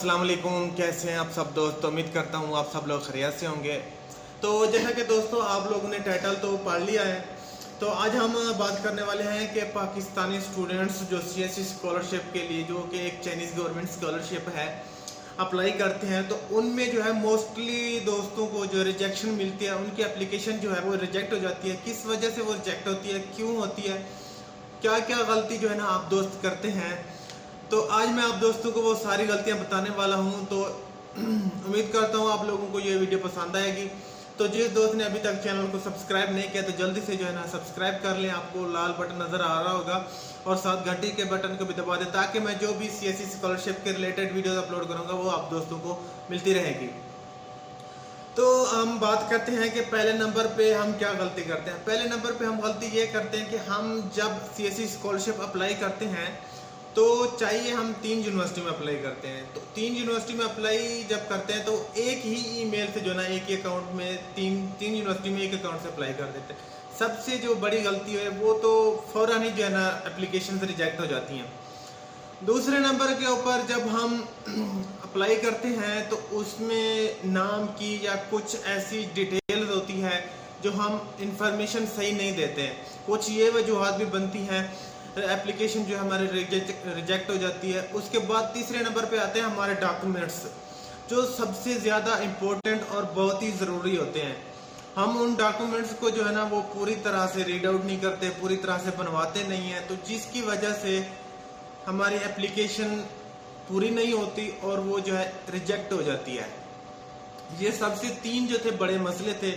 अस्सलाम वालेकुम, कैसे हैं आप सब दोस्त। उम्मीद करता हूँ आप सब लोग खैरियत से होंगे। तो जैसा कि दोस्तों आप लोगों ने टाइटल तो पढ़ लिया है, तो आज हम बात करने वाले हैं कि पाकिस्तानी स्टूडेंट्स जो सीएससी स्कॉलरशिप के लिए, जो कि एक चाइनीज़ गवर्नमेंट स्कॉलरशिप है, अप्लाई करते हैं, तो उनमें जो है मोस्टली दोस्तों को जो रिजेक्शन मिलती है, उनकी एप्लीकेशन जो है वो रिजेक्ट हो जाती है। किस वजह से वो रिजेक्ट होती है, क्यों होती है, क्या क्या गलती जो है ना आप दोस्त करते हैं, तो आज मैं आप दोस्तों को वो सारी गलतियां बताने वाला हूं। तो उम्मीद करता हूं आप लोगों को ये वीडियो पसंद आएगी। तो जिस दोस्त ने अभी तक चैनल को सब्सक्राइब नहीं किया तो जल्दी से जो है ना सब्सक्राइब कर लें। आपको लाल बटन नज़र आ रहा होगा और साथ घंटी के बटन को भी दबा दें, ताकि मैं जो भी सीएससी स्कॉलरशिप के रिलेटेड वीडियोस अपलोड करूँगा वो आप दोस्तों को मिलती रहेगी। तो हम बात करते हैं कि पहले नंबर पे हम क्या गलती करते हैं। पहले नंबर पे हम गलती ये करते हैं कि हम जब सीएससी स्कॉलरशिप अप्लाई करते हैं तो चाहिए हम 3 यूनिवर्सिटी में अप्लाई करते हैं। तो 3 यूनिवर्सिटी में अप्लाई जब करते हैं तो एक ही ईमेल से जो ना एक ही अकाउंट में तीन यूनिवर्सिटी में एक अकाउंट से अप्लाई कर देते हैं। सबसे जो बड़ी गलती है वो तो फौरन ही जो है ना एप्लीकेशन से रिजेक्ट हो जाती हैं। दूसरे नंबर के ऊपर जब हम अप्लाई करते हैं तो उसमें नाम की या कुछ ऐसी डिटेल्स होती है जो हम इंफॉर्मेशन सही नहीं देते हैं। कुछ ये वजूहत भी बनती हैं, एप्लीकेशन जो हमारे रिजेक्ट हो जाती है। उसके बाद तीसरे नंबर पे आते हैं हमारे डॉक्यूमेंट्स, जो सबसे ज़्यादा इम्पोर्टेंट और बहुत ही ज़रूरी होते हैं। हम उन डॉक्यूमेंट्स को जो है ना वो पूरी तरह से रीड आउट नहीं करते, पूरी तरह से बनवाते नहीं हैं, तो जिसकी वजह से हमारी एप्लीकेशन पूरी नहीं होती और वो जो है रिजेक्ट हो जाती है। ये सबसे 3 जो थे बड़े मसले थे।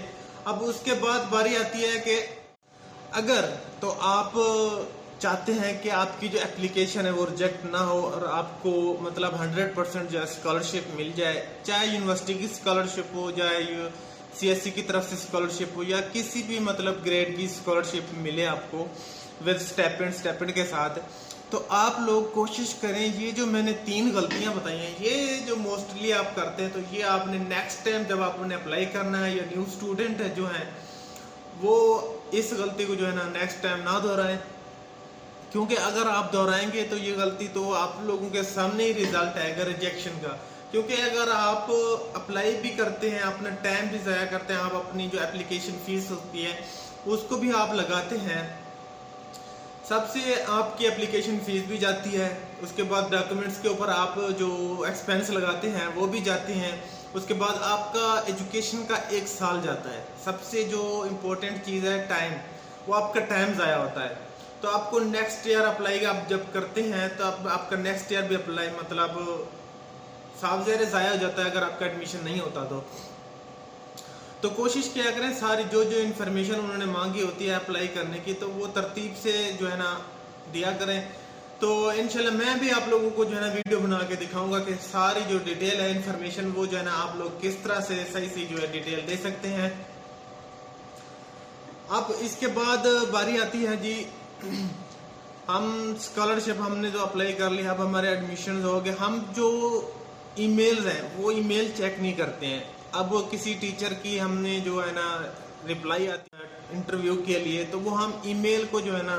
अब उसके बाद बारी आती है कि अगर तो आप चाहते हैं कि आपकी जो एप्लीकेशन है वो रिजेक्ट ना हो और आपको मतलब 100% जो है स्कॉलरशिप मिल जाए, चाहे यूनिवर्सिटी की स्कॉलरशिप हो, चाहे सीएससी की तरफ से स्कॉलरशिप हो, या किसी भी मतलब ग्रेड की स्कॉलरशिप मिले आपको विद स्टेपेंड के साथ, तो आप लोग कोशिश करें ये जो मैंने 3 गलतियां बताई हैं, ये जो मोस्टली आप करते हैं, तो ये आपने नेक्स्ट टाइम जब आपने अप्लाई करना है या न्यू स्टूडेंट है जो है वो इस गलती को जो है ना नेक्स्ट टाइम ना दोहराएं। क्योंकि अगर आप दोहराएंगे तो ये गलती तो आप लोगों के सामने ही रिजल्ट आएगा रिजेक्शन का। क्योंकि अगर आप अप्लाई भी करते हैं, अपना टाइम भी ज़ाया करते हैं, आप अपनी जो एप्लीकेशन फीस होती है उसको भी आप लगाते हैं, सबसे आपकी एप्लीकेशन फीस भी जाती है, उसके बाद डॉक्यूमेंट्स के ऊपर आप जो एक्सपेंस लगाते हैं वो भी जाते हैं, उसके बाद आपका एजुकेशन का 1 साल जाता है। सबसे जो इम्पोर्टेंट चीज़ है टाइम, वो आपका टाइम ज़ाया होता है। तो आपको नेक्स्ट ईयर अप्लाई आप जब करते हैं तो आपका नेक्स्ट ईयर भी अप्लाई मतलब साफ ज़ाया हो जाता है अगर आपका एडमिशन नहीं होता तो कोशिश किया करें सारी जो इन्फॉर्मेशन उन्होंने मांगी होती है अप्लाई करने की, तो वो तरतीब से जो है ना दिया करें। तो इंशाल्लाह मैं भी आप लोगों को जो है ना वीडियो बना के दिखाऊंगा कि सारी जो डिटेल है इन्फॉर्मेशन वो जो है ना आप लोग किस तरह से सही से जो है डिटेल दे सकते हैं। अब इसके बाद बारी आती है जी, हम स्कॉलरशिप हमने जो अप्लाई कर लिया, अब हमारे एडमिशन हो गए, हम जो ईमेल्स हैं वो ईमेल चेक नहीं करते हैं। अब वो किसी टीचर की हमने जो है ना रिप्लाई आती है इंटरव्यू के लिए, तो वो हम ईमेल को जो है ना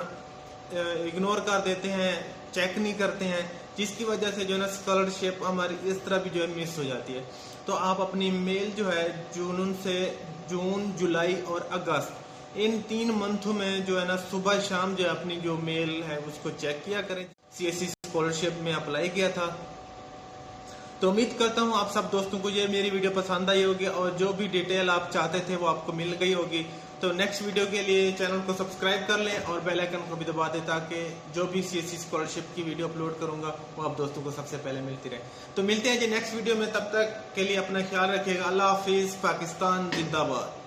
इग्नोर कर देते हैं, चेक नहीं करते हैं, जिसकी वजह से जो है ना स्कॉलरशिप हमारी इस तरह भी जो है मिस हो जाती है। तो आप अपनी मेल जो है जून, जुलाई और अगस्त, इन 3 मंथों में जो है ना सुबह शाम जो है अपनी जो मेल है उसको चेक किया करें। सीएससी स्कॉलरशिप में अप्लाई किया था। तो उम्मीद करता हूँ आप सब दोस्तों को ये मेरी वीडियो पसंद आई होगी और जो भी डिटेल आप चाहते थे वो आपको मिल गई होगी। तो नेक्स्ट वीडियो के लिए चैनल को सब्सक्राइब कर लें और बेल आइकन को भी दबा दें, ताकि जो भी सीएससी स्कॉलरशिप की वीडियो अपलोड करूंगा वो आप दोस्तों को सबसे पहले मिलती रहे। तो मिलते हैं जी नेक्स्ट वीडियो में, तब तक के लिए अपना ख्याल रखिएगा। अल्लाह हाफिज। पाकिस्तान जिंदाबाद।